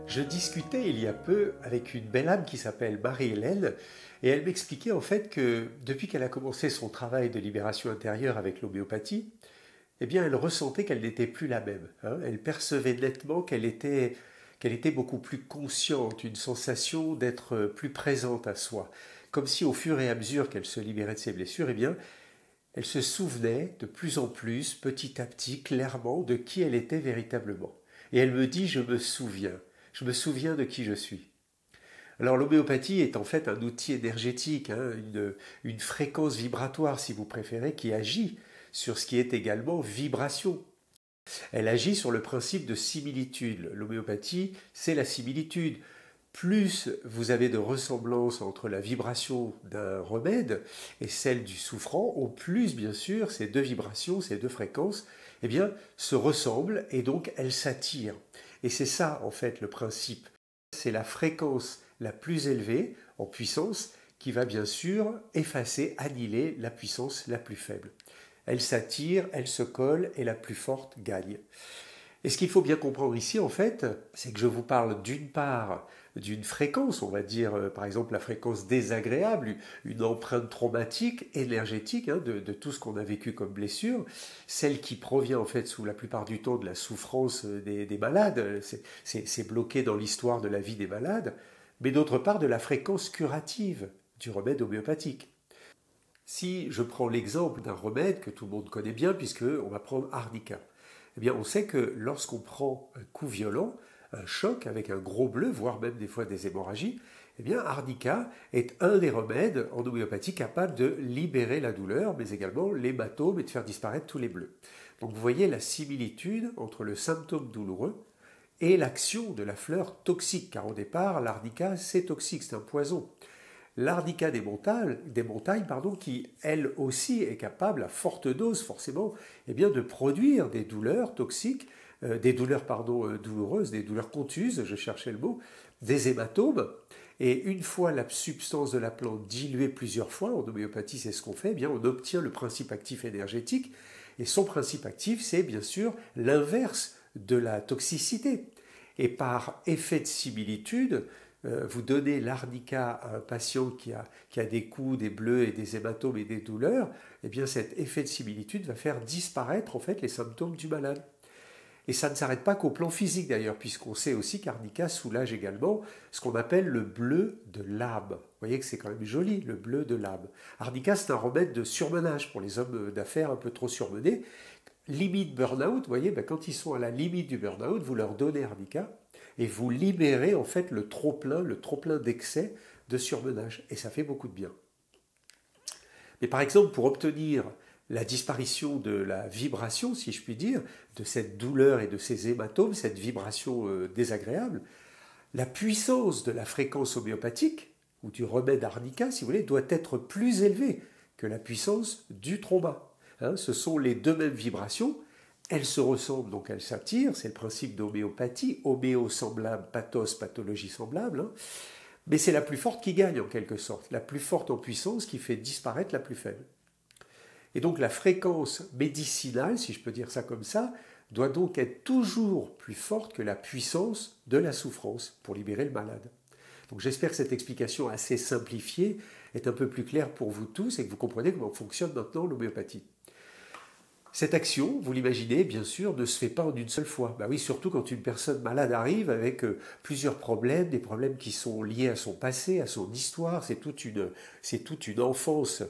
Je discutais il y a peu avec une belle âme qui s'appelle Marie-Hélène et elle m'expliquait en fait que depuis qu'elle a commencé son travail de libération intérieure avec l'homéopathie, eh bien elle ressentait qu'elle n'était plus la même, hein. Elle percevait nettement qu'elle était beaucoup plus consciente, une sensation d'être plus présente à soi. Comme si au fur et à mesure qu'elle se libérait de ses blessures, eh bien, elle se souvenait de plus en plus, petit à petit, clairement, de qui elle était véritablement. Et elle me dit, je me souviens de qui je suis. Alors l'homéopathie est en fait un outil énergétique, hein, une fréquence vibratoire si vous préférez, qui agit sur ce qui est également vibration. Elle agit sur le principe de similitude. L'homéopathie, c'est la similitude. Plus vous avez de ressemblance entre la vibration d'un remède et celle du souffrant, au plus, bien sûr, ces deux vibrations, ces deux fréquences, eh bien, se ressemblent et donc elles s'attirent. Et c'est ça, en fait, le principe. C'est la fréquence la plus élevée en puissance qui va bien sûr effacer, annihiler la puissance la plus faible. Elle s'attire, elle se colle et la plus forte gagne. Et ce qu'il faut bien comprendre ici, en fait, c'est que je vous parle d'une part d'une fréquence, on va dire par exemple la fréquence désagréable, une empreinte traumatique, énergétique, hein, de tout ce qu'on a vécu comme blessure, celle qui provient en fait sous la plupart du temps de la souffrance des malades, c'est bloqué dans l'histoire de la vie des malades, mais d'autre part de la fréquence curative du remède homéopathique. Si je prends l'exemple d'un remède que tout le monde connaît bien, puisqu'on va prendre Arnica, eh bien on sait que lorsqu'on prend un coup violent, un choc avec un gros bleu, voire même des fois des hémorragies, eh bien Arnica est un des remèdes en homéopathie capables de libérer la douleur, mais également l'hématome et de faire disparaître tous les bleus. Donc vous voyez la similitude entre le symptôme douloureux et l'action de la fleur toxique, car au départ, l'arnica, c'est toxique, c'est un poison. L'arnica des montagnes, qui elle aussi est capable, à forte dose forcément, eh bien, de produire des douleurs toxiques, douloureuses, des douleurs contuses, je cherchais le mot, des hématomes. Et une fois la substance de la plante diluée plusieurs fois, en homéopathie c'est ce qu'on fait, eh bien, on obtient le principe actif énergétique. Et son principe actif, c'est bien sûr l'inverse de la toxicité. Et par effet de similitude, vous donnez l'arnica à un patient qui a des coups, des bleus et des hématomes et des douleurs, eh bien cet effet de similitude va faire disparaître en fait les symptômes du malade. Et ça ne s'arrête pas qu'au plan physique d'ailleurs, puisqu'on sait aussi qu'arnica soulage également ce qu'on appelle le bleu de l'âme. Vous voyez que c'est quand même joli, le bleu de l'âme. Arnica, c'est un remède de surmenage pour les hommes d'affaires un peu trop surmenés. Limite burn-out, vous voyez, quand ils sont à la limite du burn-out, vous leur donnez arnica et vous libérez en fait le trop plein d'excès de surmenage. Et ça fait beaucoup de bien. Mais par exemple, pour obtenir la disparition de la vibration, si je puis dire, de cette douleur et de ces hématomes, cette vibration désagréable, la puissance de la fréquence homéopathique, ou du remède arnica, si vous voulez, doit être plus élevée que la puissance du trauma. Hein, ce sont les deux mêmes vibrations, elles se ressemblent, donc elles s'attirent, c'est le principe d'homéopathie, homéo semblable, pathos, pathologie semblable, hein, mais c'est la plus forte qui gagne en quelque sorte, la plus forte en puissance qui fait disparaître la plus faible. Et donc la fréquence médicinale, si je peux dire ça comme ça, doit donc être toujours plus forte que la puissance de la souffrance pour libérer le malade. Donc j'espère que cette explication assez simplifiée est un peu plus claire pour vous tous et que vous comprenez comment fonctionne maintenant l'homéopathie. Cette action, vous l'imaginez, bien sûr, ne se fait pas en une seule fois. Oui, surtout quand une personne malade arrive avec plusieurs problèmes, des problèmes qui sont liés à son passé, à son histoire, c'est toute une enfance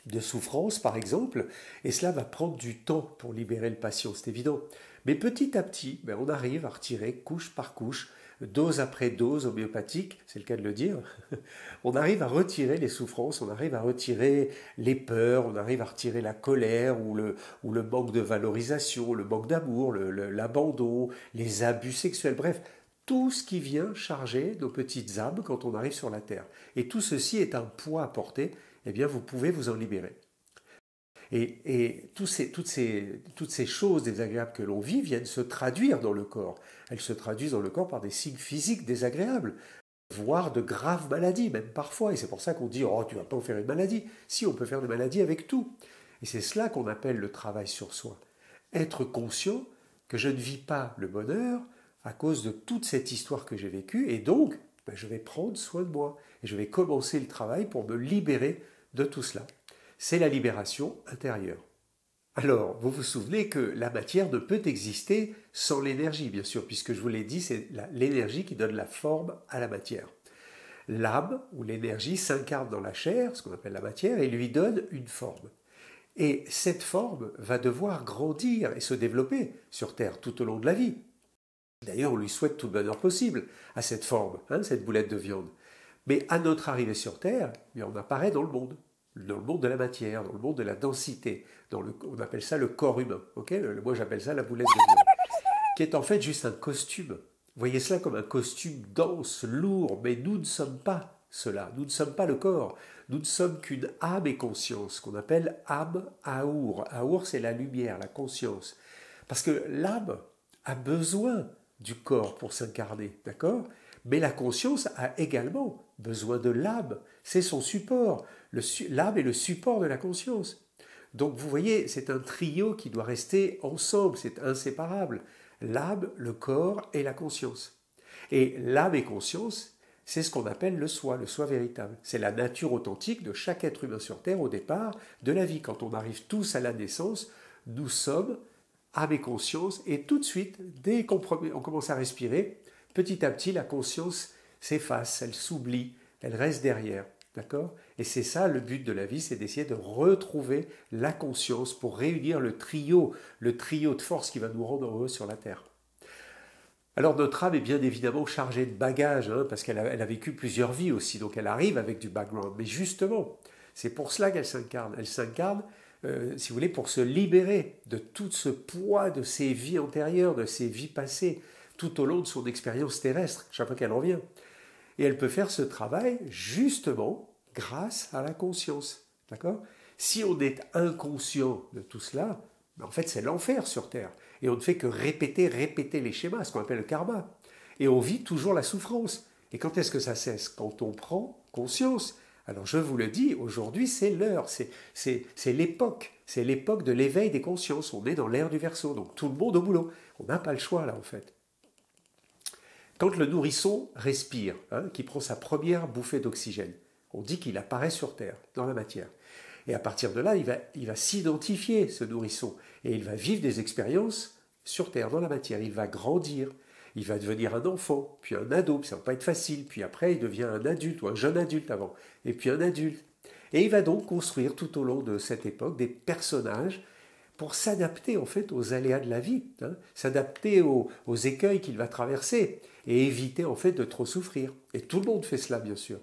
de souffrance, par exemple, et cela va prendre du temps pour libérer le patient, c'est évident. Mais petit à petit, on arrive à retirer couche par couche, dose après dose homéopathique, c'est le cas de le dire, on arrive à retirer les souffrances, on arrive à retirer les peurs, on arrive à retirer la colère ou le manque de valorisation, le manque d'amour, l'abandon, les abus sexuels, bref, tout ce qui vient charger nos petites âmes quand on arrive sur la terre. Et tout ceci est un poids à porter, eh bien vous pouvez vous en libérer. Et toutes ces choses désagréables que l'on vit viennent se traduire dans le corps. Elles se traduisent dans le corps par des signes physiques désagréables, voire de graves maladies, même parfois. Et c'est pour ça qu'on dit « Oh, tu ne vas pas en faire une maladie ». Si, on peut faire des maladies avec tout. Et c'est cela qu'on appelle le travail sur soi. Être conscient que je ne vis pas le bonheur à cause de toute cette histoire que j'ai vécue, et donc je vais prendre soin de moi, et je vais commencer le travail pour me libérer de tout cela. C'est la libération intérieure. Alors, vous vous souvenez que la matière ne peut exister sans l'énergie, bien sûr, puisque je vous l'ai dit, c'est l'énergie qui donne la forme à la matière. L'âme, ou l'énergie, s'incarne dans la chair, ce qu'on appelle la matière, et lui donne une forme. Et cette forme va devoir grandir et se développer sur Terre tout au long de la vie. D'ailleurs, on lui souhaite tout le bonheur possible à cette forme, cette boulette de viande. Mais à notre arrivée sur Terre, on apparaît dans le monde de la matière, dans le monde de la densité. On appelle ça le corps humain. Moi, j'appelle ça la boulette de viande, qui est en fait juste un costume. Voyez cela comme un costume dense, lourd, mais nous ne sommes pas cela. Nous ne sommes pas le corps. Nous ne sommes qu'une âme et conscience, qu'on appelle âme Aour. Aour, c'est la lumière, la conscience. Parce que l'âme a besoin du corps pour s'incarner, d'accord? Mais la conscience a également besoin de l'âme. C'est son support. L'âme est le support de la conscience. Donc vous voyez, c'est un trio qui doit rester ensemble, c'est inséparable. L'âme, le corps et la conscience. Et l'âme et conscience, c'est ce qu'on appelle le soi véritable. C'est la nature authentique de chaque être humain sur Terre au départ de la vie. Quand on arrive tous à la naissance, nous sommes âme et conscience, et tout de suite, dès qu'on commence à respirer, petit à petit, la conscience s'efface, elle s'oublie, elle reste derrière. D'accord? Et c'est ça le but de la vie, c'est d'essayer de retrouver la conscience pour réunir le trio de force qui va nous rendre heureux sur la Terre. Alors notre âme est bien évidemment chargée de bagages, parce qu'elle a vécu plusieurs vies aussi, donc elle arrive avec du background. Mais justement, c'est pour cela qu'elle s'incarne. Elle s'incarne, si vous voulez, pour se libérer de tout ce poids de ses vies antérieures, de ses vies passées, tout au long de son expérience terrestre, chaque fois qu'elle revient. Et elle peut faire ce travail justement grâce à la conscience. D'accord? Si on est inconscient de tout cela, en fait c'est l'enfer sur Terre. Et on ne fait que répéter les schémas, ce qu'on appelle le karma. Et on vit toujours la souffrance. Et quand est-ce que ça cesse? Quand on prend conscience. Alors je vous le dis, aujourd'hui c'est l'heure, c'est l'époque. C'est l'époque de l'éveil des consciences. On est dans l'ère du Verseau, donc tout le monde au boulot. On n'a pas le choix là en fait. Quand le nourrisson respire, qui prend sa première bouffée d'oxygène, on dit qu'il apparaît sur Terre, dans la matière. Et à partir de là, il va s'identifier, ce nourrisson, et il va vivre des expériences sur Terre, dans la matière. Il va grandir, il va devenir un enfant, puis un ado, puis ça ne va pas être facile, puis après il devient un adulte, ou un jeune adulte avant, et puis un adulte. Et il va donc construire tout au long de cette époque des personnages pour s'adapter en fait aux aléas de la vie, s'adapter aux écueils qu'il va traverser et éviter en fait de trop souffrir. Et tout le monde fait cela bien sûr.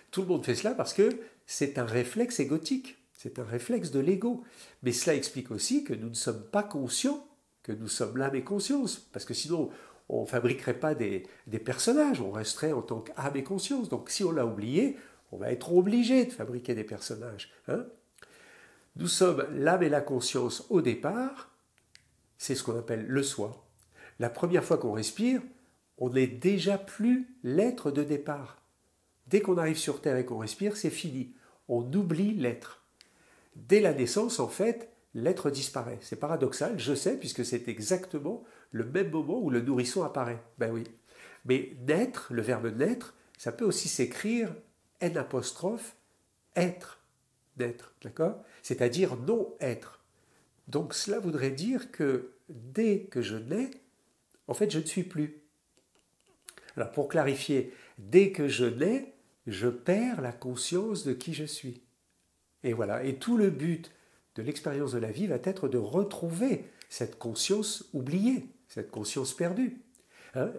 Tout le monde fait cela parce que c'est un réflexe égotique, c'est un réflexe de l'ego. Mais cela explique aussi que nous ne sommes pas conscients que nous sommes l'âme et conscience, parce que sinon on ne fabriquerait pas des personnages, on resterait en tant qu'âme et conscience. Donc si on l'a oublié, on va être obligé de fabriquer des personnages. Nous sommes l'âme et la conscience au départ, c'est ce qu'on appelle le soi. La première fois qu'on respire, on n'est déjà plus l'être de départ. Dès qu'on arrive sur Terre et qu'on respire, c'est fini. On oublie l'être. Dès la naissance, en fait, l'être disparaît. C'est paradoxal, je sais, puisque c'est exactement le même moment où le nourrisson apparaît. Ben oui. Mais naître, le verbe naître, ça peut aussi s'écrire N', être. D'être, d'accord? C'est-à-dire non-être. Donc cela voudrait dire que dès que je nais, en fait, je ne suis plus. Alors pour clarifier, dès que je nais, je perds la conscience de qui je suis. Et voilà, et tout le but de l'expérience de la vie va être de retrouver cette conscience oubliée, cette conscience perdue.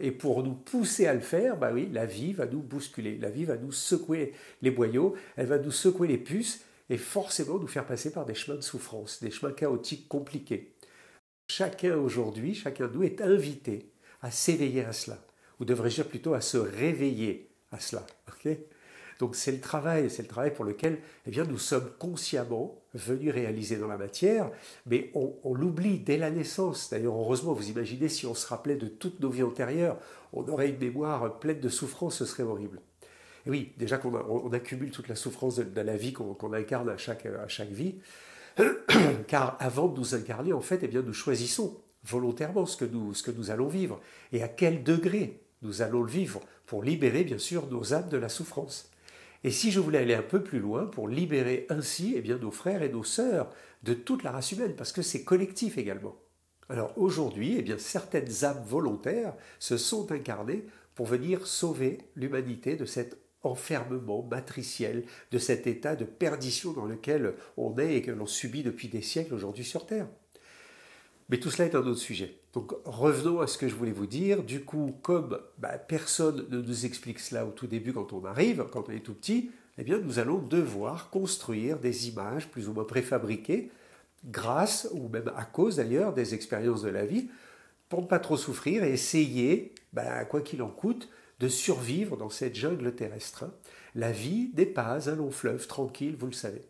Et pour nous pousser à le faire, bah oui, la vie va nous bousculer, la vie va nous secouer les boyaux, elle va nous secouer les puces, et forcément nous faire passer par des chemins de souffrance, des chemins chaotiques compliqués. Chacun aujourd'hui, chacun de nous est invité à s'éveiller à cela, ou devrais-je dire plutôt à se réveiller à cela. Okay? Donc c'est le travail pour lequel nous sommes consciemment venus réaliser dans la matière, mais on l'oublie dès la naissance. D'ailleurs, heureusement, vous imaginez, si on se rappelait de toutes nos vies antérieures, on aurait une mémoire pleine de souffrance, ce serait horrible. Et oui, déjà qu'on accumule toute la souffrance de la vie qu'on incarne à chaque vie, car avant de nous incarner, en fait, nous choisissons volontairement ce que nous allons vivre et à quel degré nous allons le vivre pour libérer bien sûr nos âmes de la souffrance. Et si je voulais aller un peu plus loin pour libérer ainsi eh bien, nos frères et nos sœurs de toute la race humaine, parce que c'est collectif également. Alors aujourd'hui, eh bien, certaines âmes volontaires se sont incarnées pour venir sauver l'humanité de cet enfermement matriciel, de cet état de perdition dans lequel on est et que l'on subit depuis des siècles aujourd'hui sur Terre. Mais tout cela est un autre sujet. Donc revenons à ce que je voulais vous dire. Du coup, comme personne ne nous explique cela au tout début quand on arrive, quand on est tout petit, eh bien nous allons devoir construire des images plus ou moins préfabriquées, grâce ou même à cause d'ailleurs des expériences de la vie, pour ne pas trop souffrir et essayer, quoi qu'il en coûte, de survivre dans cette jungle terrestre. La vie n'est pas un long fleuve tranquille, vous le savez.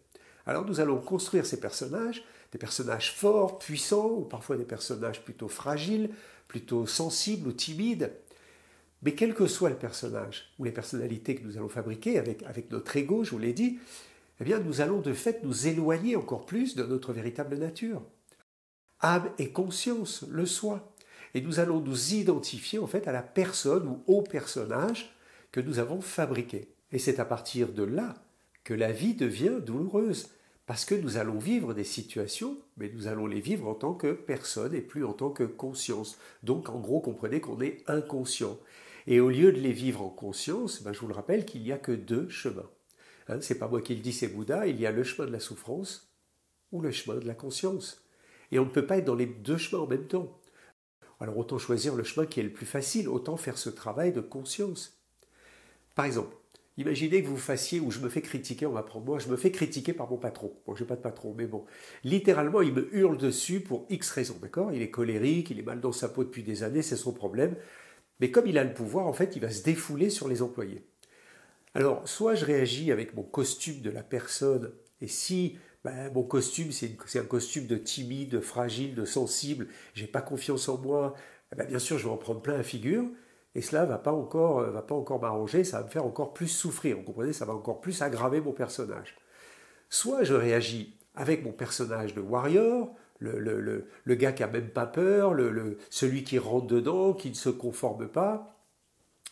Alors nous allons construire ces personnages, des personnages forts, puissants, ou parfois des personnages plutôt fragiles, plutôt sensibles ou timides. Mais quel que soit le personnage ou les personnalités que nous allons fabriquer avec notre ego, je vous l'ai dit, eh bien nous allons de fait nous éloigner encore plus de notre véritable nature. Âme et conscience, le soi. Et nous allons nous identifier en fait à la personne ou au personnage que nous avons fabriqué. Et c'est à partir de là que la vie devient douloureuse. Parce que nous allons vivre des situations, mais nous allons les vivre en tant que personne et plus en tant que conscience. Donc en gros, comprenez qu'on est inconscient. Et au lieu de les vivre en conscience, je vous le rappelle qu'il n'y a que deux chemins. C'est pas moi qui le dis, c'est Bouddha, il y a le chemin de la souffrance ou le chemin de la conscience. Et on ne peut pas être dans les deux chemins en même temps. Alors autant choisir le chemin qui est le plus facile, autant faire ce travail de conscience. Par exemple, imaginez que vous fassiez, ou je me fais critiquer, on va prendre moi, je me fais critiquer par mon patron. Bon, je n'ai pas de patron, mais bon. Littéralement, il me hurle dessus pour X raisons, d'accord? Il est colérique, il est mal dans sa peau depuis des années, c'est son problème. Mais comme il a le pouvoir, en fait, il va se défouler sur les employés. Alors, soit je réagis avec mon costume de la personne, et si mon costume, c'est un costume de timide, de fragile, de sensible, j'ai pas confiance en moi, bien sûr, je vais en prendre plein la figure, et cela va pas encore m'arranger, ça va me faire encore plus souffrir, vous comprenez, ça va encore plus aggraver mon personnage. Soit je réagis avec mon personnage de warrior, le gars qui a même pas peur, celui qui rentre dedans, qui ne se conforme pas.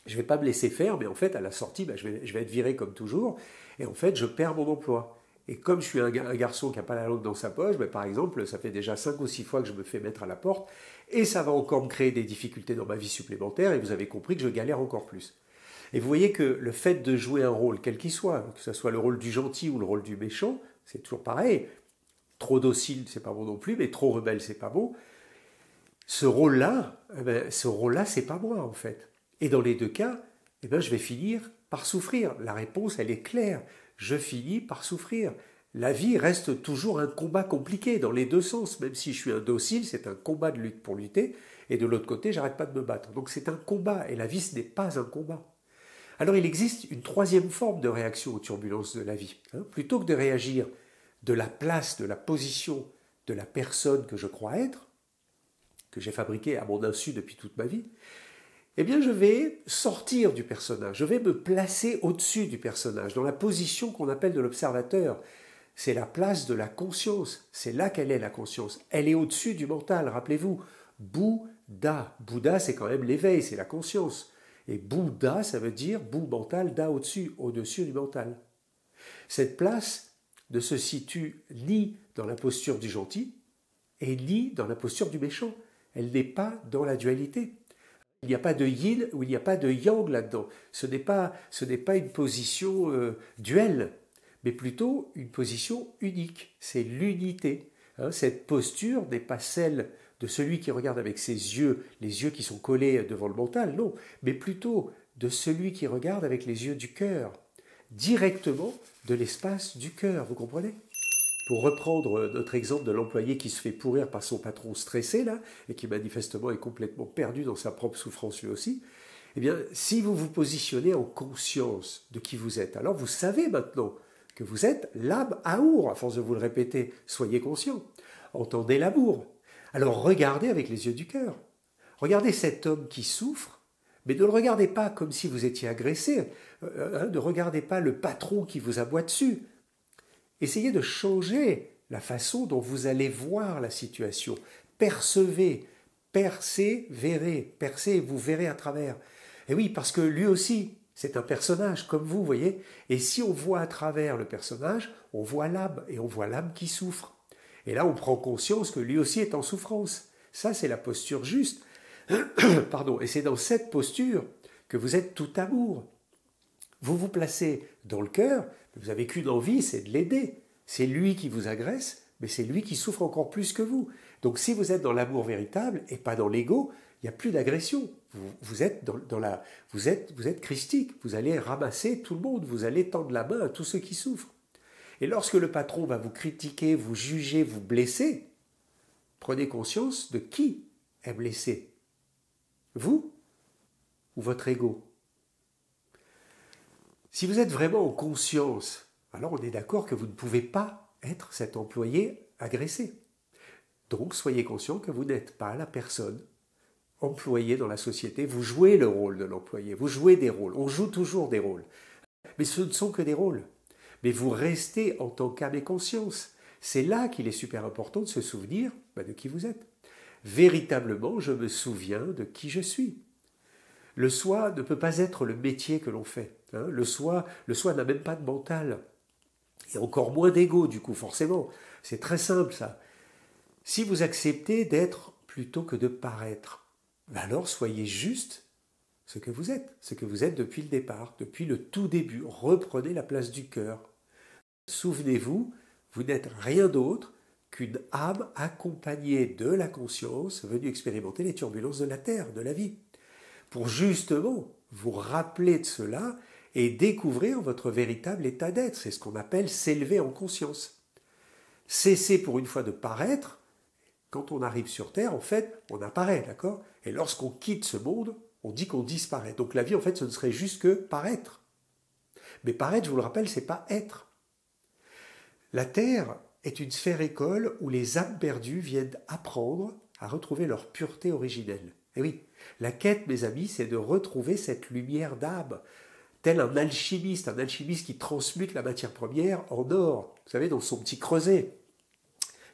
Je ne vais pas me laisser faire, mais en fait, à la sortie, je vais être viré comme toujours, et en fait, je perds mon emploi. Et comme je suis un garçon qui n'a pas la langue dans sa poche, par exemple, ça fait déjà 5 ou 6 fois que je me fais mettre à la porte, et ça va encore me créer des difficultés dans ma vie supplémentaire, et vous avez compris que je galère encore plus. Et vous voyez que le fait de jouer un rôle, quel qu'il soit, que ce soit le rôle du gentil ou le rôle du méchant, c'est toujours pareil. Trop docile, c'est pas bon non plus, mais trop rebelle, c'est pas bon. Ce rôle-là, c'est pas moi en fait. Et dans les deux cas, je vais finir par souffrir. La réponse, elle est claire. Je finis par souffrir. La vie reste toujours un combat compliqué dans les deux sens. Même si je suis un docile, c'est un combat de lutte pour lutter. Et de l'autre côté, j'arrête pas de me battre. Donc c'est un combat. Et la vie, ce n'est pas un combat. Alors il existe une troisième forme de réaction aux turbulences de la vie. Plutôt que de réagir de la place, de la position de la personne que je crois être, que j'ai fabriquée à mon insu depuis toute ma vie, je vais sortir du personnage, je vais me placer au-dessus du personnage, dans la position qu'on appelle de l'observateur. C'est la place de la conscience, c'est là qu'elle est la conscience. Elle est au-dessus du mental, rappelez-vous. Bouddha, Bouddha c'est quand même l'éveil, c'est la conscience. Et Bouddha, ça veut dire bout mental, da au-dessus, au-dessus du mental. Cette place ne se situe ni dans la posture du gentil, et ni dans la posture du méchant. Elle n'est pas dans la dualité. Il n'y a pas de yin ou il n'y a pas de yang là-dedans. Ce n'est pas une position duelle, mais plutôt une position unique. C'est l'unité. Cette posture n'est pas celle de celui qui regarde avec ses yeux, les yeux qui sont collés devant le mental, non, mais plutôt de celui qui regarde avec les yeux du cœur, directement de l'espace du cœur, vous comprenez ? Pour reprendre notre exemple de l'employé qui se fait pourrir par son patron stressé, là, et qui manifestement est complètement perdu dans sa propre souffrance lui aussi, si vous vous positionnez en conscience de qui vous êtes, alors vous savez maintenant que vous êtes l'âme Aour, à force de vous le répéter, soyez conscient, entendez l'amour. Alors regardez avec les yeux du cœur. Regardez cet homme qui souffre, mais ne le regardez pas comme si vous étiez agressé, ne regardez pas le patron qui vous aboie dessus. Essayez de changer la façon dont vous allez voir la situation. Percevez persévérer, percez et vous verrez à travers. Et oui, parce que lui aussi, c'est un personnage comme vous, voyez. Et si on voit à travers le personnage, on voit l'âme, et on voit l'âme qui souffre. Et là, on prend conscience que lui aussi est en souffrance. Ça, c'est la posture juste. Pardon. Et c'est dans cette posture que vous êtes tout amour. Vous vous placez dans le cœur, vous n'avez qu'une envie, c'est de l'aider. C'est lui qui vous agresse, mais c'est lui qui souffre encore plus que vous. Donc si vous êtes dans l'amour véritable et pas dans l'ego, il n'y a plus d'agression. Vous êtes vous êtes christique. Vous allez ramasser tout le monde. Vous allez tendre la main à tous ceux qui souffrent. Et lorsque le patron va vous critiquer, vous juger, vous blesser, prenez conscience de qui est blessé. Vous ou votre ego? Si vous êtes vraiment en conscience, alors on est d'accord que vous ne pouvez pas être cet employé agressé. Donc soyez conscient que vous n'êtes pas la personne employée dans la société. Vous jouez le rôle de l'employé, vous jouez des rôles. On joue toujours des rôles. Mais ce ne sont que des rôles. Mais vous restez en tant qu'âme et conscience. C'est là qu'il est super important de se souvenir de qui vous êtes. Véritablement, je me souviens de qui je suis. Le soi ne peut pas être le métier que l'on fait. Le soi n'a même pas de mental. Et encore moins d'ego, du coup, forcément. C'est très simple, ça. Si vous acceptez d'être plutôt que de paraître, alors soyez juste ce que vous êtes depuis le départ, depuis le tout début. Reprenez la place du cœur. Souvenez-vous, vous n'êtes rien d'autre qu'une âme accompagnée de la conscience venue expérimenter les turbulences de la terre, de la vie, pour justement vous rappeler de cela et découvrir votre véritable état d'être. C'est ce qu'on appelle s'élever en conscience. Cesser pour une fois de paraître. Quand on arrive sur Terre, en fait, on apparaît, d'accord? Et lorsqu'on quitte ce monde, on dit qu'on disparaît. Donc la vie, en fait, ce ne serait juste que paraître. Mais paraître, je vous le rappelle, c'est pas être. La Terre est une sphère école où les âmes perdues viennent apprendre à retrouver leur pureté originelle. Et oui, la quête, mes amis, c'est de retrouver cette lumière d'âme, tel un alchimiste qui transmute la matière première en or, vous savez, dans son petit creuset.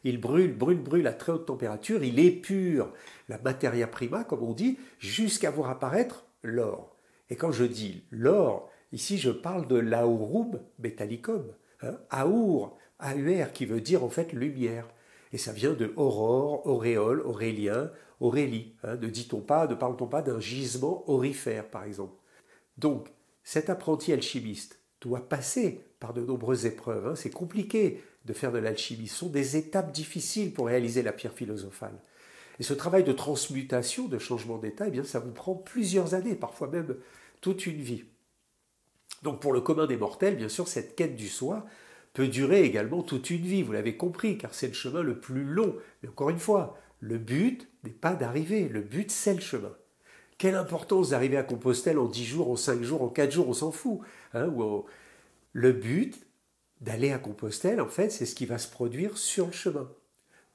Il brûle à très haute température, il épure la materia prima, comme on dit, jusqu'à voir apparaître l'or. Et quand je dis l'or, ici je parle de l'aurum metallicum, aur, A-U-R, qui veut dire en fait lumière. Et ça vient de aurore, auréole, aurélien, aurélie. Ne parle-t-on pas d'un gisement aurifère, par exemple. Donc, cet apprenti alchimiste doit passer par de nombreuses épreuves. C'est compliqué de faire de l'alchimie. Ce sont des étapes difficiles pour réaliser la pierre philosophale. Et ce travail de transmutation, de changement d'état, ça vous prend plusieurs années, parfois même toute une vie. Donc pour le commun des mortels, bien sûr, cette quête du soi peut durer également toute une vie, vous l'avez compris, car c'est le chemin le plus long. Mais encore une fois, le but n'est pas d'arriver, le but c'est le chemin. Quelle importance d'arriver à Compostelle en 10 jours, en 5 jours, en 4 jours, on s'en fout. Le but d'aller à Compostelle, en fait, c'est ce qui va se produire sur le chemin,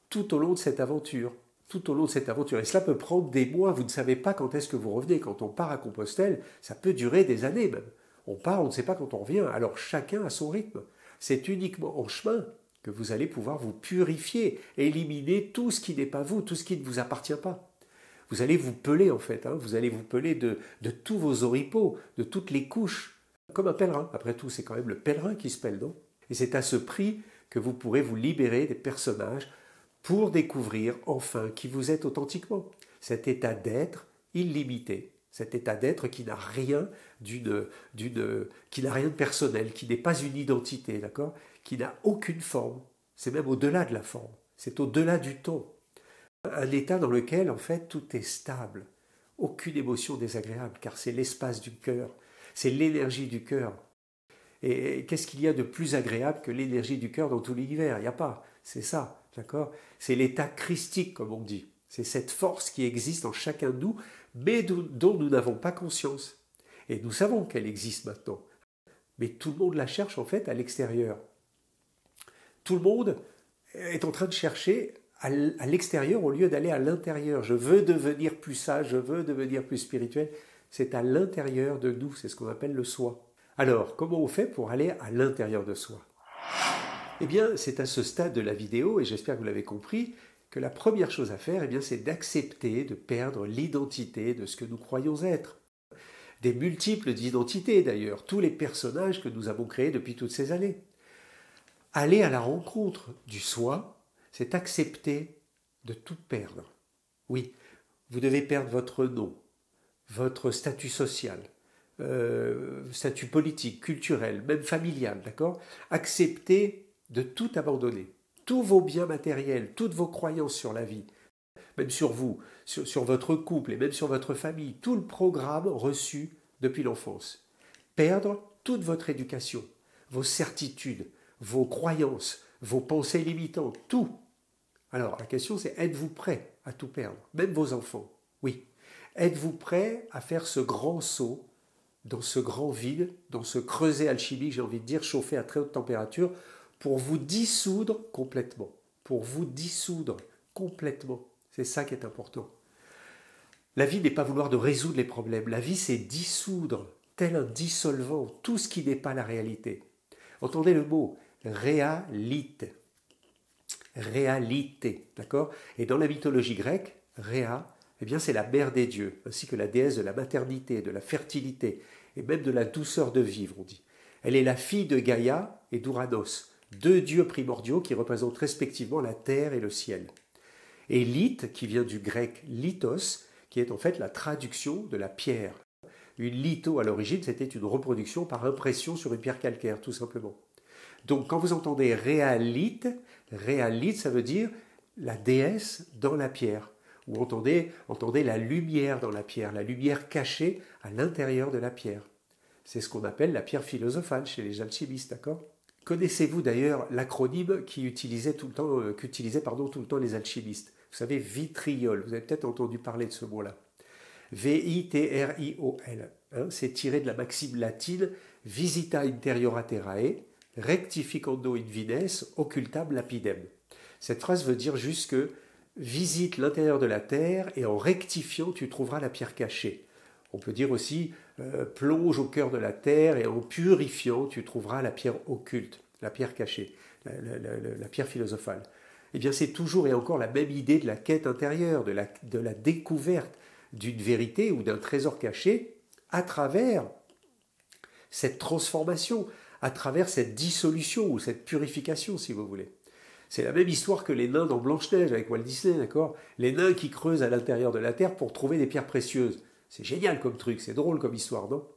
tout au long de cette aventure. Et cela peut prendre des mois, vous ne savez pas quand est-ce que vous revenez. Quand on part à Compostelle, ça peut durer des années même. On part, on ne sait pas quand on revient, alors chacun a son rythme. C'est uniquement en chemin que vous allez pouvoir vous purifier, éliminer tout ce qui n'est pas vous, tout ce qui ne vous appartient pas. Vous allez vous peler en fait, vous allez vous peler de tous vos oripeaux, de toutes les couches, comme un pèlerin. Après tout, c'est quand même le pèlerin qui se pèle, non? Et c'est à ce prix que vous pourrez vous libérer des personnages pour découvrir enfin qui vous êtes authentiquement. Cet état d'être illimité, cet état d'être qui n'a rien qui n'a rien de personnel, qui n'est pas une identité, d'accord, qui n'a aucune forme. C'est même au-delà de la forme, c'est au-delà du temps. Un état dans lequel, en fait, tout est stable. Aucune émotion désagréable, car c'est l'espace du cœur, c'est l'énergie du cœur. Et qu'est-ce qu'il y a de plus agréable que l'énergie du cœur dans tout l'univers? Il n'y a pas. C'est ça, d'accord? C'est l'état christique, comme on dit. C'est cette force qui existe en chacun de nous, mais dont nous n'avons pas conscience. Et nous savons qu'elle existe maintenant. Mais tout le monde la cherche, en fait, à l'extérieur. Tout le monde est en train de chercher à l'extérieur au lieu d'aller à l'intérieur. Je veux devenir plus sage, je veux devenir plus spirituel. C'est à l'intérieur de nous, c'est ce qu'on appelle le soi. Alors, comment on fait pour aller à l'intérieur de soi? Eh bien, c'est à ce stade de la vidéo, et j'espère que vous l'avez compris, que la première chose à faire, eh bien, c'est d'accepter de perdre l'identité de ce que nous croyons être. Des multiples identités d'ailleurs, tous les personnages que nous avons créés depuis toutes ces années. Aller à la rencontre du soi, c'est accepter de tout perdre. Oui, vous devez perdre votre nom, votre statut social, statut politique, culturel, même familial, d'accord? Acceptez de tout abandonner. Tous vos biens matériels, toutes vos croyances sur la vie, même sur vous, sur votre couple et même sur votre famille, tout le programme reçu depuis l'enfance. Perdre toute votre éducation, vos certitudes, vos croyances, vos pensées limitantes, tout. Alors la question c'est, êtes-vous prêt à tout perdre? Même vos enfants, oui. Êtes-vous prêt à faire ce grand saut dans ce grand vide, dans ce creuset alchimique, j'ai envie de dire, chauffé à très haute température, pour vous dissoudre complètement? Pour vous dissoudre complètement. C'est ça qui est important. La vie n'est pas vouloir de résoudre les problèmes. La vie, c'est dissoudre, tel un dissolvant, tout ce qui n'est pas la réalité. Entendez le mot réalité. Réalité, d'accord? Et dans la mythologie grecque, Réa, eh bien, c'est la mère des dieux, ainsi que la déesse de la maternité, de la fertilité, et même de la douceur de vivre, on dit. Elle est la fille de Gaïa et d'Ouranos, deux dieux primordiaux qui représentent respectivement la terre et le ciel. Et lith, qui vient du grec lithos, qui est en fait la traduction de la pierre. Une litho à l'origine, c'était une reproduction par impression sur une pierre calcaire, tout simplement. Donc quand vous entendez réalite, ça veut dire la déesse dans la pierre. Ou entendez la lumière dans la pierre, la lumière cachée à l'intérieur de la pierre. C'est ce qu'on appelle la pierre philosophale chez les alchimistes, d'accord? Connaissez-vous d'ailleurs l'acronyme qu'utilisaient tout le temps les alchimistes? Vous savez, vitriol, vous avez peut-être entendu parler de ce mot-là. V-I-T-R-I-O-L. C'est tiré de la maxime latine Visita interiora terrae, rectificando in vines, occultam lapidem. Cette phrase veut dire juste que visite l'intérieur de la terre et en rectifiant, tu trouveras la pierre cachée. On peut dire aussi plonge au cœur de la terre et en purifiant, tu trouveras la pierre occulte, la pierre cachée, la pierre philosophale. Eh bien, c'est toujours et encore la même idée de la quête intérieure, de la découverte d'une vérité ou d'un trésor caché à travers cette transformation, à travers cette dissolution ou cette purification, si vous voulez. C'est la même histoire que les nains dans Blanche-Neige avec Walt Disney, d'accord? Les nains qui creusent à l'intérieur de la terre pour trouver des pierres précieuses. C'est génial comme truc, c'est drôle comme histoire, non?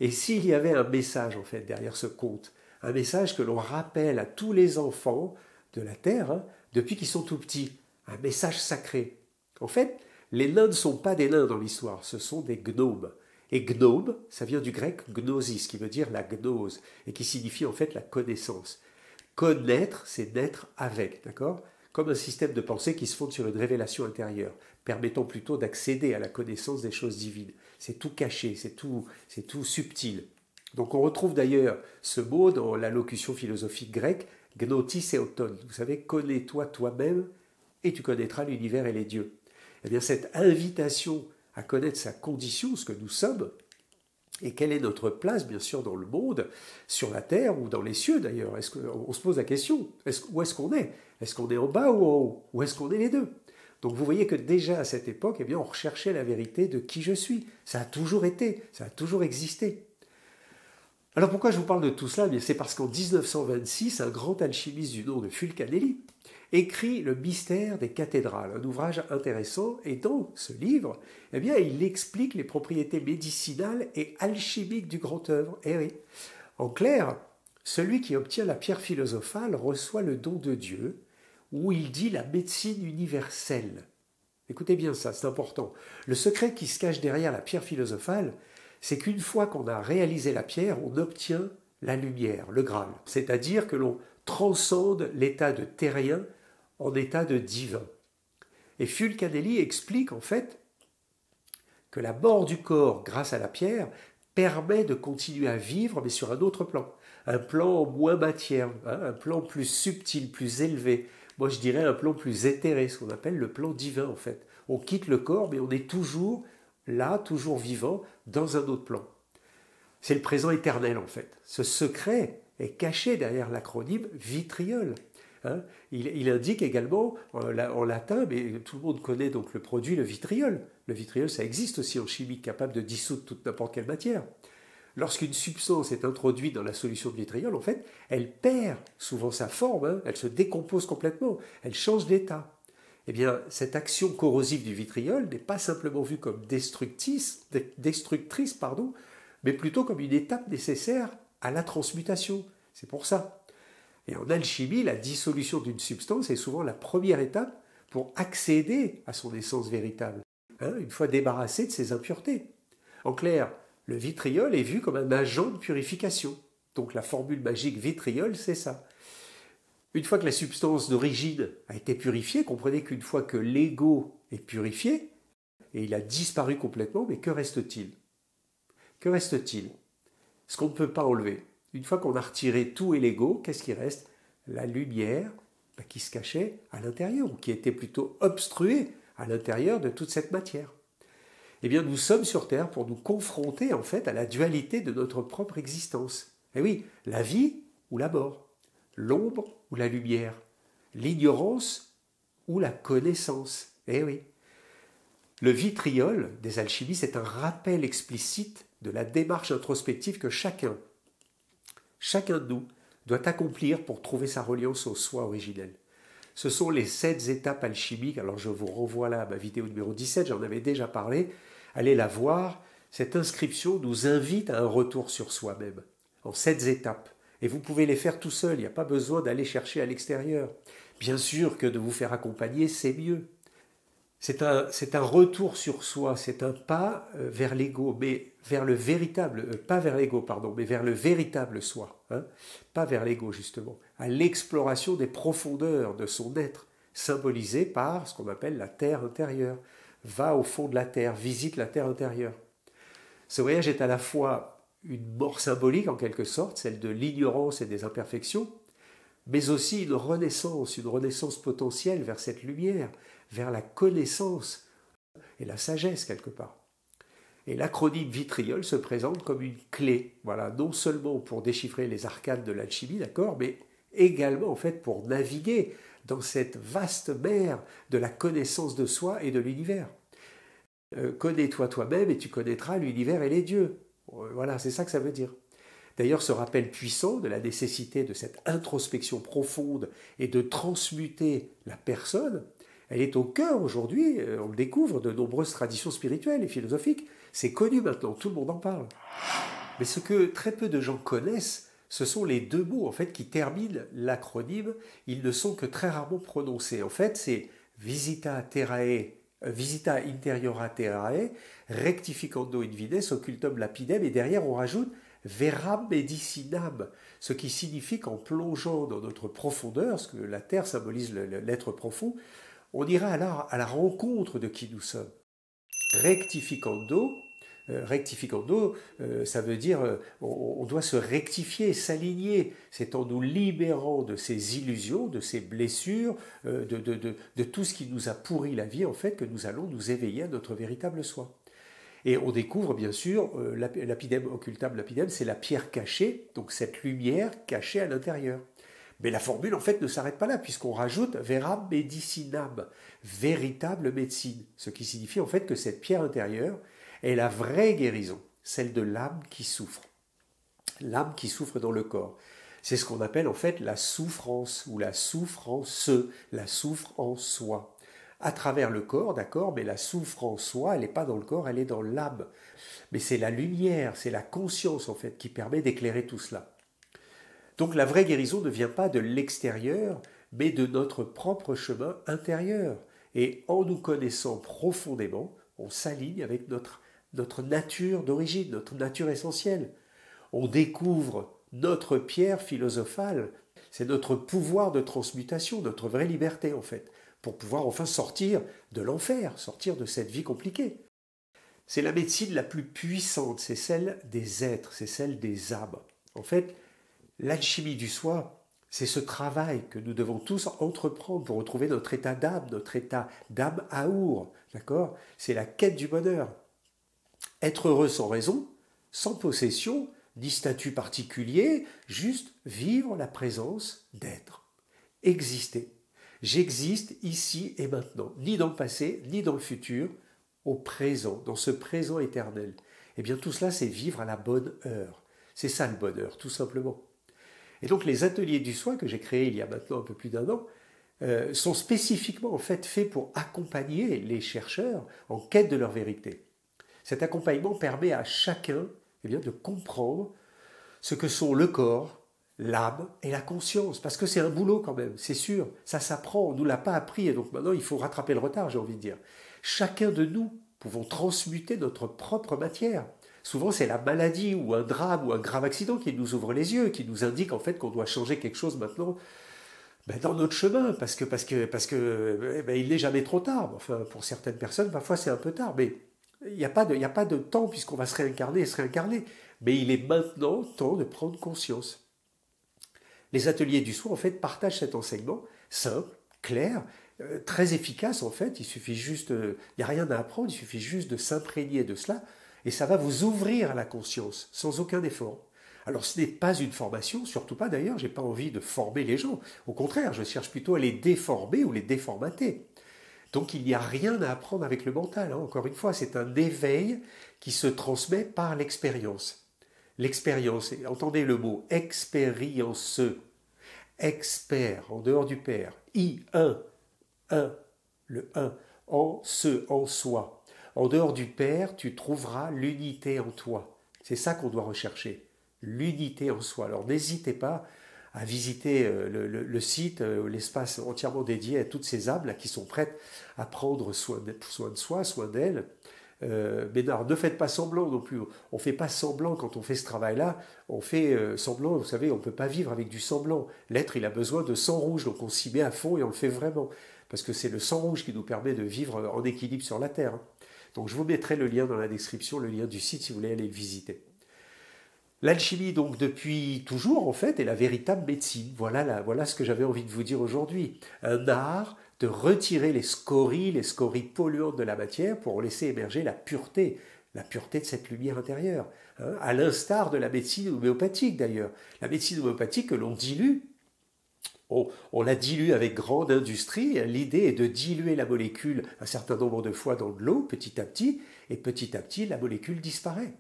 Et s'il y avait un message, en fait, derrière ce conte, un message que l'on rappelle à tous les enfants de la terre, depuis qu'ils sont tout petits, un message sacré. En fait, les nains ne sont pas des nains dans l'histoire, ce sont des gnomes. Et gnome, ça vient du grec gnosis, qui veut dire la gnose, et qui signifie en fait la connaissance. Connaître, c'est naître avec, d'accord? Comme un système de pensée qui se fonde sur une révélation intérieure, permettant plutôt d'accéder à la connaissance des choses divines. C'est tout caché, c'est tout subtil. Donc on retrouve d'ailleurs ce mot dans la locution philosophique grecque, gnotis eoton. Vous savez, connais-toi toi-même et tu connaîtras l'univers et les dieux. Eh bien, cette invitation à connaître sa condition, ce que nous sommes, et quelle est notre place, bien sûr, dans le monde, sur la terre ou dans les cieux, d'ailleurs. On se pose la question, où est-ce qu'on est? Est-ce qu'on est en bas ou en haut? Ou est-ce qu'on est les deux? Donc vous voyez que déjà à cette époque, eh bien, on recherchait la vérité de qui je suis. Ça a toujours été, ça a toujours existé. Alors pourquoi je vous parle de tout cela? C'est parce qu'en 1926, un grand alchimiste du nom de Fulcanelli écrit Le mystère des cathédrales, un ouvrage intéressant, et dans ce livre, eh bien, il explique les propriétés médicinales et alchimiques du grand œuvre. Eh oui. En clair, celui qui obtient la pierre philosophale reçoit le don de Dieu, où il dit la médecine universelle. Écoutez bien ça, c'est important. Le secret qui se cache derrière la pierre philosophale, c'est qu'une fois qu'on a réalisé la pierre, on obtient la lumière, le Graal. C'est-à-dire que l'on transcende l'état de terrien en état de divin. Et Fulcanelli explique en fait que la mort du corps grâce à la pierre permet de continuer à vivre, mais sur un autre plan. Un plan moins matière, un plan plus subtil, plus élevé. Moi je dirais un plan plus éthéré, ce qu'on appelle le plan divin en fait. On quitte le corps, mais on est toujours là, toujours vivant, dans un autre plan. C'est le présent éternel en fait. Ce secret est caché derrière l'acronyme vitriol. hein. Il indique également en latin, mais tout le monde connaît donc le produit, le vitriol. Le vitriol, ça existe aussi en chimie, capable de dissoudre toute n'importe quelle matière. Lorsqu'une substance est introduite dans la solution de vitriol, en fait, elle perd souvent sa forme, hein, elle se décompose complètement, elle change d'état. Eh bien, cette action corrosive du vitriol n'est pas simplement vue comme destructrice, mais plutôt comme une étape nécessaire à la transmutation. C'est pour ça. Et en alchimie, la dissolution d'une substance est souvent la première étape pour accéder à son essence véritable, hein, une fois débarrassé de ses impuretés. En clair, le vitriol est vu comme un agent de purification. Donc la formule magique vitriol, c'est ça. Une fois que la substance d'origine a été purifiée, comprenez qu'une fois que l'ego est purifié, et il a disparu complètement, mais que reste-t-il? Que reste-t-il? Ce qu'on ne peut pas enlever. Une fois qu'on a retiré tout et l'ego, qu'est-ce qui reste? La lumière qui se cachait à l'intérieur, ou qui était plutôt obstruée à l'intérieur de toute cette matière. Eh bien, nous sommes sur Terre pour nous confronter en fait à la dualité de notre propre existence. Eh oui, la vie ou la mort, l'ombre ou la lumière, l'ignorance ou la connaissance. Eh oui. Le vitriol des alchimistes est un rappel explicite de la démarche introspective que chacun de nous doit accomplir pour trouver sa reliance au soi originel. Ce sont les 7 étapes alchimiques. Alors je vous renvoie là à ma vidéo numéro 17, j'en avais déjà parlé. Allez la voir. Cette inscription nous invite à un retour sur soi-même, en 7 étapes. Et vous pouvez les faire tout seul, il n'y a pas besoin d'aller chercher à l'extérieur. Bien sûr que de vous faire accompagner, c'est mieux. C'est un retour sur soi, c'est un pas vers l'ego, mais vers le véritable, pas vers l'ego, pardon, mais vers le véritable soi, hein, pas vers l'ego justement, à l'exploration des profondeurs de son être, symbolisé par ce qu'on appelle la terre intérieure. Va au fond de la terre, visite la terre intérieure. Ce voyage est à la fois une mort symbolique en quelque sorte, celle de l'ignorance et des imperfections, mais aussi une renaissance potentielle vers cette lumière, vers la connaissance et la sagesse quelque part. Et l'acronyme vitriol se présente comme une clé, voilà, non seulement pour déchiffrer les arcanes de l'alchimie, d'accord, mais également en fait pour naviguer dans cette vaste mer de la connaissance de soi et de l'univers. Connais-toi toi-même et tu connaîtras l'univers et les dieux. Voilà, c'est ça que ça veut dire. D'ailleurs, ce rappel puissant de la nécessité de cette introspection profonde et de transmuter la personne, elle est au cœur aujourd'hui, on le découvre, de nombreuses traditions spirituelles et philosophiques. C'est connu maintenant, tout le monde en parle. Mais ce que très peu de gens connaissent, ce sont les 2 mots en fait qui terminent l'acronyme. Ils ne sont que très rarement prononcés. En fait, c'est visita interiora terrae, rectificando in vines, occultum lapidem, et derrière on rajoute veram medicinam, ce qui signifie qu'en plongeant dans notre profondeur, ce que la terre symbolise l'être profond, on ira alors à la rencontre de qui nous sommes. Rectificando, ça veut dire on doit se rectifier, s'aligner. C'est en nous libérant de ces illusions, de ces blessures, de tout ce qui nous a pourri la vie, en fait, que nous allons nous éveiller à notre véritable soi. Et on découvre bien sûr lapidem occultam lapidem, c'est la pierre cachée, donc cette lumière cachée à l'intérieur. Mais la formule en fait ne s'arrête pas là, puisqu'on rajoute veram medicinam, véritable médecine, ce qui signifie en fait que cette pierre intérieure est la vraie guérison, celle de l'âme qui souffre dans le corps. C'est ce qu'on appelle en fait la souffrance ou la souffrance, la souffre en soi. À travers le corps, d'accord, mais la souffre en soi, elle n'est pas dans le corps, elle est dans l'âme. Mais c'est la lumière, c'est la conscience en fait qui permet d'éclairer tout cela. Donc la vraie guérison ne vient pas de l'extérieur, mais de notre propre chemin intérieur. Et en nous connaissant profondément, on s'aligne avec notre nature d'origine, notre nature essentielle. On découvre notre pierre philosophale, c'est notre pouvoir de transmutation, notre vraie liberté en fait, pour pouvoir enfin sortir de l'enfer, sortir de cette vie compliquée. C'est la médecine la plus puissante, c'est celle des êtres, c'est celle des âmes. En fait, l'alchimie du soi, c'est ce travail que nous devons tous entreprendre pour retrouver notre état d'âme aour, d'accord? C'est la quête du bonheur. Être heureux sans raison, sans possession, ni statut particulier, juste vivre la présence d'être. exister. J'existe ici et maintenant, ni dans le passé, ni dans le futur, au présent, dans ce présent éternel. Eh bien tout cela, c'est vivre à la bonne heure. C'est ça le bonheur, tout simplement. Et donc les ateliers du soi que j'ai créés il y a maintenant un peu plus d'1 an sont spécifiquement en fait faits pour accompagner les chercheurs en quête de leur vérité. Cet accompagnement permet à chacun de comprendre ce que sont le corps, l'âme et la conscience. Parce que c'est un boulot quand même, c'est sûr. Ça s'apprend, on ne nous l'a pas appris et donc maintenant il faut rattraper le retard, j'ai envie de dire. Chacun de nous pouvons transmuter notre propre matière. Souvent c'est la maladie ou un drame ou un grave accident qui nous ouvre les yeux, qui nous indique en fait qu'on doit changer quelque chose maintenant dans notre chemin, parce que il n'est jamais trop tard. Enfin, pour certaines personnes, parfois c'est un peu tard, mais il n'y a pas de temps puisqu'on va se réincarner et se réincarner. Mais il est maintenant temps de prendre conscience. Les ateliers du soi, en fait, partagent cet enseignement simple, clair, très efficace, en fait. Il suffit juste, il n'y a rien à apprendre, il suffit juste de s'imprégner de cela, et ça va vous ouvrir à la conscience, sans aucun effort. Alors ce n'est pas une formation, surtout pas d'ailleurs, j'ai pas envie de former les gens. Au contraire, je cherche plutôt à les déformer ou les déformater. Donc il n'y a rien à apprendre avec le mental. Encore une fois, c'est un éveil qui se transmet par l'expérience. L'expérience, entendez le mot expérience, expert, en dehors du père, un, le un, en soi. En dehors du père, tu trouveras l'unité en toi. C'est ça qu'on doit rechercher. L'unité en soi. Alors n'hésitez pas à visiter le site, l'espace entièrement dédié à toutes ces âmes là qui sont prêtes à prendre soin de soi, soin d'elles. Mais non, ne faites pas semblant non plus. On ne fait pas semblant quand on fait ce travail-là. On fait semblant, vous savez, on ne peut pas vivre avec du semblant. L'être, il a besoin de sang rouge, donc on s'y met à fond et on le fait vraiment. Parce que c'est le sang rouge qui nous permet de vivre en équilibre sur la Terre. Donc je vous mettrai le lien dans la description, le lien du site si vous voulez aller le visiter. L'alchimie, donc, depuis toujours, en fait, est la véritable médecine. Voilà ce que j'avais envie de vous dire aujourd'hui. Un art de retirer les scories polluantes de la matière pour laisser émerger la pureté de cette lumière intérieure. À l'instar de la médecine homéopathique, d'ailleurs. La médecine homéopathique que l'on dilue, on la dilue avec grande industrie. L'idée est de diluer la molécule un certain nombre de fois dans de l'eau, petit à petit, et petit à petit, la molécule disparaît.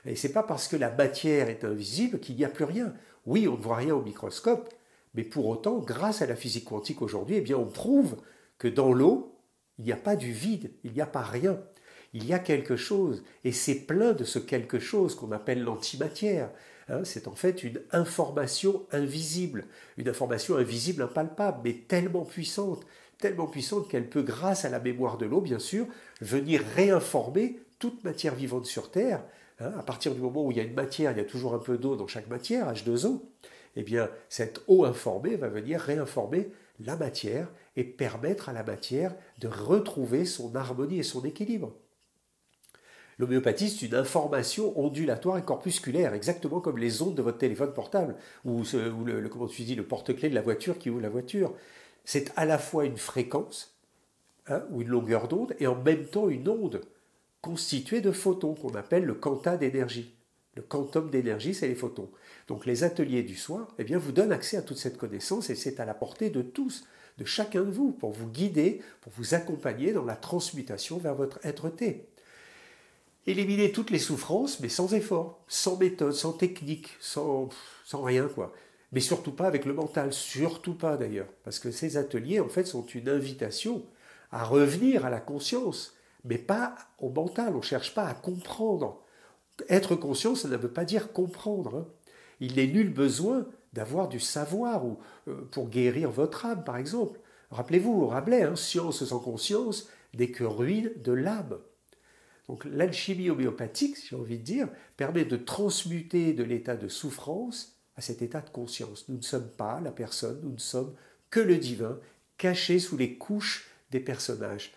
Et ce n'est pas parce que la matière est invisible qu'il n'y a plus rien. Oui, on ne voit rien au microscope, mais pour autant, grâce à la physique quantique aujourd'hui, on prouve que dans l'eau, il n'y a pas du vide, il n'y a pas rien. Il y a quelque chose, et c'est plein de ce quelque chose qu'on appelle l'antimatière. C'est en fait une information invisible, impalpable, mais tellement puissante qu'elle peut, grâce à la mémoire de l'eau, bien sûr, venir réinformer toute matière vivante sur Terre. À partir du moment où il y a une matière, il y a toujours un peu d'eau dans chaque matière, H2O, eh bien cette eau informée va venir réinformer la matière et permettre à la matière de retrouver son harmonie et son équilibre. L'homéopathie, c'est une information ondulatoire et corpusculaire, exactement comme les ondes de votre téléphone portable ou le porte-clés de la voiture qui ouvre la voiture. C'est à la fois une fréquence ou une longueur d'onde et en même temps une onde constitué de photons qu'on appelle le quanta d'énergie. Le quantum d'énergie, c'est les photons. Donc les ateliers du soi vous donnent accès à toute cette connaissance et c'est à la portée de tous, de chacun de vous, pour vous guider, pour vous accompagner dans la transmutation vers votre être-té. Éliminer toutes les souffrances, mais sans effort, sans méthode, sans technique, sans rien, quoi. Mais surtout pas avec le mental, surtout pas d'ailleurs. Parce que ces ateliers, en fait, sont une invitation à revenir à la conscience, mais pas au mental, on ne cherche pas à comprendre. Être conscient, ça ne veut pas dire comprendre. Il n'est nul besoin d'avoir du savoir pour guérir votre âme, par exemple. Rappelez-vous, Rabelais, science sans conscience n'est que ruine de l'âme. Donc l'alchimie homéopathique, j'ai envie de dire, permet de transmuter de l'état de souffrance à cet état de conscience. Nous ne sommes pas la personne, nous ne sommes que le divin, caché sous les couches des personnages,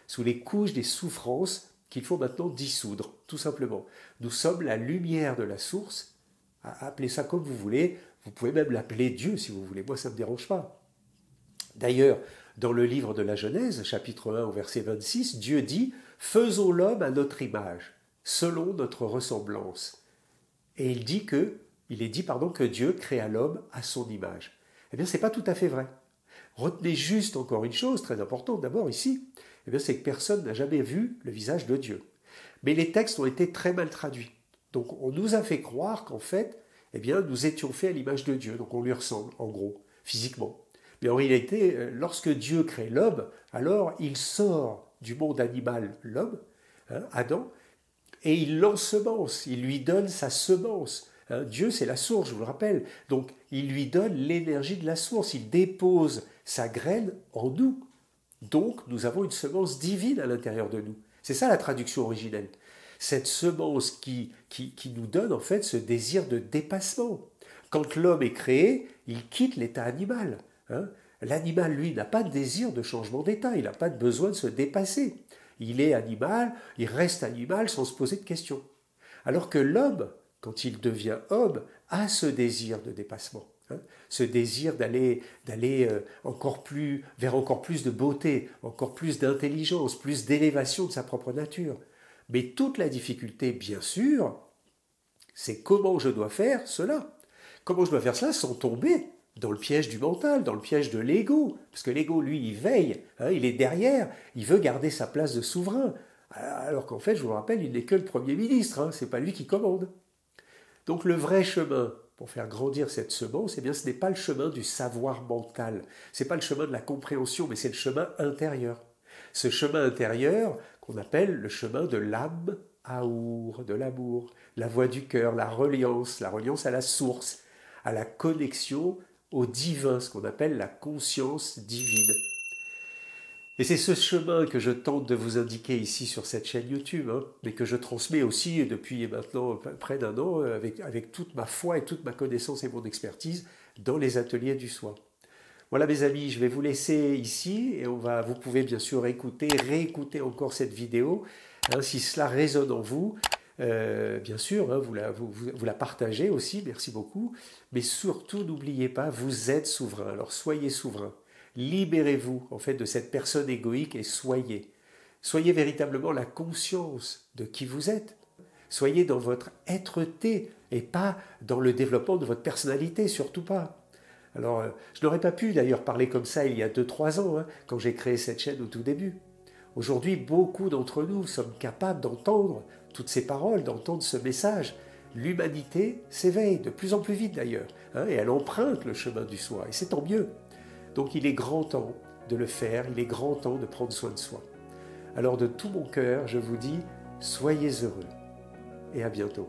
sous les couches des souffrances qu'il faut maintenant dissoudre, tout simplement. Nous sommes la lumière de la source, appelez ça comme vous voulez, vous pouvez même l'appeler Dieu si vous voulez, moi ça ne me dérange pas. D'ailleurs, dans le livre de la Genèse, chapitre 1 au verset 26, Dieu dit « Faisons l'homme à notre image, selon notre ressemblance ». Et il est dit que Dieu créa l'homme à son image. Eh bien, ce n'est pas tout à fait vrai. Retenez juste encore une chose très importante d'abord ici, eh bien, c'est que personne n'a jamais vu le visage de Dieu. Mais les textes ont été très mal traduits. Donc on nous a fait croire qu'en fait, eh bien, nous étions faits à l'image de Dieu. Donc on lui ressemble, en gros, physiquement. Mais en réalité, lorsque Dieu crée l'homme, alors il sort du monde animal, l'homme, Adam, et il l'ensemence, il lui donne sa semence. Dieu, c'est la source, je vous le rappelle. Donc il lui donne l'énergie de la source, il dépose sa graine en nous. Donc nous avons une semence divine à l'intérieur de nous. C'est ça la traduction originelle. Cette semence qui nous donne en fait ce désir de dépassement. Quand l'homme est créé, il quitte l'état animal. L'animal, lui, n'a pas de désir de changement d'état, il n'a pas de besoin de se dépasser. Il est animal, il reste animal sans se poser de questions. Alors que l'homme, quand il devient homme, a ce désir de dépassement. Ce désir d'aller vers encore plus de beauté, encore plus d'intelligence, plus d'élévation de sa propre nature. Mais toute la difficulté, bien sûr, c'est comment je dois faire cela. Comment je dois faire cela sans tomber dans le piège du mental, dans le piège de l'ego. Parce que l'ego, lui, il veille, il est derrière, il veut garder sa place de souverain. Alors qu'en fait, je vous le rappelle, il n'est que le Premier ministre, c'est pas lui qui commande. Donc le vrai chemin pour faire grandir cette semence, eh bien, ce n'est pas le chemin du savoir mental, ce n'est pas le chemin de la compréhension, mais c'est le chemin intérieur. Ce chemin intérieur qu'on appelle le chemin de l'âme aour, de l'amour, la voix du cœur, la reliance à la source, à la connexion au divin, ce qu'on appelle la conscience divine. Et c'est ce chemin que je tente de vous indiquer ici sur cette chaîne YouTube, mais que je transmets aussi depuis maintenant près d'un an avec toute ma foi et toute ma connaissance et mon expertise dans les ateliers du soi. Voilà mes amis, je vais vous laisser ici et vous pouvez bien sûr réécouter encore cette vidéo. Si cela résonne en vous, bien sûr, vous la partagez aussi, merci beaucoup. Mais surtout, n'oubliez pas, vous êtes souverain, alors soyez souverain. Libérez-vous en fait de cette personne égoïque et soyez véritablement la conscience de qui vous êtes. Soyez dans votre être-té et pas dans le développement de votre personnalité, surtout pas. Alors, je n'aurais pas pu d'ailleurs parler comme ça il y a 2-3 ans, quand j'ai créé cette chaîne au tout début. Aujourd'hui, beaucoup d'entre nous sommes capables d'entendre toutes ces paroles, d'entendre ce message. L'humanité s'éveille de plus en plus vite d'ailleurs, et elle emprunte le chemin du soi, et c'est tant mieux. Donc il est grand temps de le faire, il est grand temps de prendre soin de soi. Alors de tout mon cœur, je vous dis, soyez heureux et à bientôt.